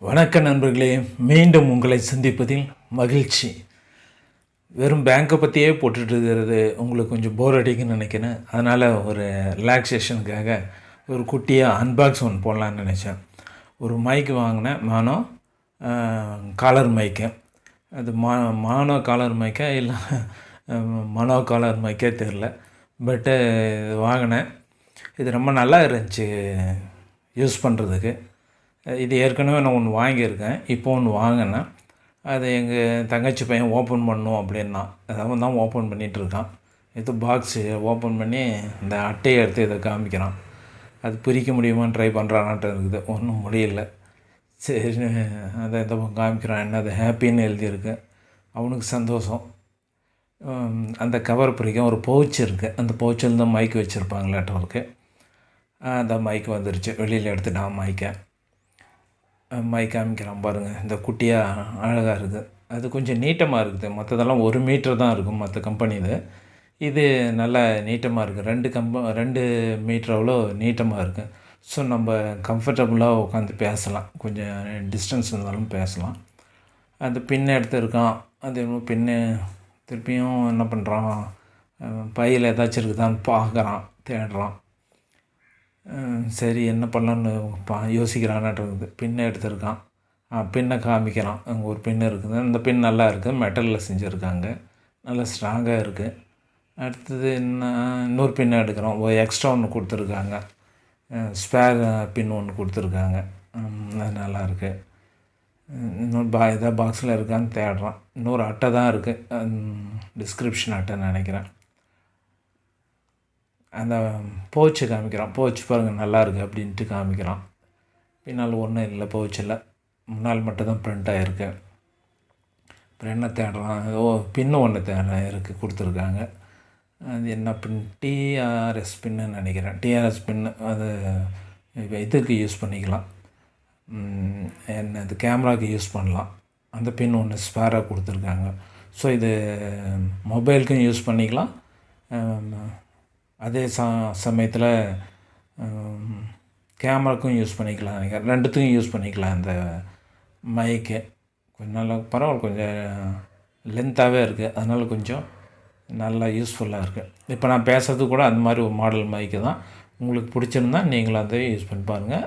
வணக்கம் நண்பர்களே, மீண்டும் உங்களை சந்திப்பதில் மகிழ்ச்சி. வெறும் பேங்க்கை பற்றியே போட்டுட்டு இருக்கிறது உங்களுக்கு கொஞ்சம் போர் அடிக்குன்னு நினைக்கிறேன். அதனால் ஒரு ரிலாக்ஸேஷனுக்காக ஒரு குட்டியாக அன்பாக்ஸ் ஒன்று போடலான்னு நினச்சேன். ஒரு மைக் வாங்கினேன், காலர் மைக்கு. அது மானோ காலர் மைக்கா இல்லை மனோ காலர் மைக்கே தெரில. பட்டு வாங்கினேன். இது ரொம்ப நல்லா இருந்துச்சு யூஸ் பண்ணுறதுக்கு. இது ஏற்கனவே நான் ஒன்று வாங்கியிருக்கேன், இப்போ ஒன்று வாங்கினேன். அது எங்கள் தங்கச்சி பையன் ஓப்பன் பண்ணணும் அப்படின்னா அதாவது தான் ஓப்பன் பண்ணிகிட்ருக்கான். இது பாக்ஸு ஓப்பன் பண்ணி இந்த அட்டையை எடுத்து இதை காமிக்கிறான். அது பிரிக்க முடியுமான்னு ட்ரை பண்ணுறானாட்டு இருக்குது, ஒன்றும் முடியல. சரி, அதை இந்த காமிக்கிறான். என்ன அது ஹாப்பின்னு எழுதியிருக்கு. அவனுக்கு சந்தோஷம். அந்த கவர் பிரிக்க ஒரு பவுச் இருக்குது, அந்த பவுச்சில் தான் மைக் வச்சுருப்பாங்களாட்டவருக்கு. அந்த மைக் வந்துருச்சு, வெளியில் எடுத்துட்டான் மைக்கை. மைக் காமிக்கிறான் பாருங்கள். இந்த குட்டியாக அழகாக இருக்குது. அது கொஞ்சம் நீட்டமாக இருக்குது. மற்றதெல்லாம் 1 மீட்டர் தான் இருக்கும் மற்ற கம்பெனிது. இது நல்லா நீட்டமாக இருக்குது. 2 மீட்டர் அவ்வளோ நீட்டமாக இருக்குது. ஸோ நம்ம கம்ஃபர்டபுளாக உட்காந்து பேசலாம், கொஞ்சம் டிஸ்டன்ஸ் இருந்தாலும் பேசலாம். அந்த பின்னை எடுத்துருக்கான். அது பின்னு திருப்பியும் என்ன பண்ணுறான், பையில் ஏதாச்சும் இருக்குதான்னு பார்க்குறான், தேடுறான். சரி என்ன பண்ணலான்னு யோசிக்கிறானாட்டு பின்னை எடுத்திருக்கான். பின்னை காமிக்கிறான். அங்கே ஒரு பின் இருக்குது. அந்த பின் நல்லா இருக்குது, மெட்டலில் செஞ்சுருக்காங்க, நல்லா ஸ்ட்ராங்காக இருக்குது. அடுத்தது இன்னொரு பின்னை எடுக்கிறோம். எக்ஸ்ட்ரா ஒன்று கொடுத்துருக்காங்க, ஸ்பேர் பின் ஒன்று கொடுத்துருக்காங்க. அது நல்லாயிருக்கு. இன்னொரு எதாவது பாக்ஸில் இருக்கான்னு தேடுறான். இன்னொரு அட்டை தான் இருக்குது, டிஸ்கிரிப்ஷன் அட்டைன்னு நினைக்கிறேன். அந்த பவுச்சு காமிக்கிறான். பவுச் பாருங்கள் நல்லா இருக்குது அப்படின்ட்டு காமிக்கிறான். பின்னால் ஒன்றும் இல்லை, பவுச்சில் முன்னால் மட்டும்தான் ப்ரிண்ட் ஆகிருக்கு. அப்புறம் என்ன தேடுறான், பின்னு ஒன்று இருக்குது, கொடுத்துருக்காங்க. அது என்ன பின், டிஆர்எஸ் பின்னுன்னு நினைக்கிறேன். டிஆர்எஸ் பின்னு அது இதுக்கு யூஸ் பண்ணிக்கலாம், இது கேமராவுக்கு யூஸ் பண்ணலாம். அந்த பின் ஒன்று ஸ்பேராக கொடுத்துருக்காங்க. ஸோ இது மொபைலுக்கும் யூஸ் பண்ணிக்கலாம், அதே சமயத்தில் கேமராக்கும் யூஸ் பண்ணிக்கலாம் நினைக்கிறேன். ரெண்டுத்துக்கும் யூஸ் பண்ணிக்கலாம். இந்த மைக்கு கொஞ்சம் நல்லா பரவாயில்ல, கொஞ்சம் லென்த்தாகவே இருக்குது, அதனால் கொஞ்சம் நல்லா யூஸ்ஃபுல்லாக இருக்குது. இப்போ நான் பேசுகிறது கூட அந்த மாதிரி ஒரு மாடல் மைக்கு தான். உங்களுக்கு பிடிச்சிருந்தா நீங்களும் அதை யூஸ் பண்ணி பாருங்கள்.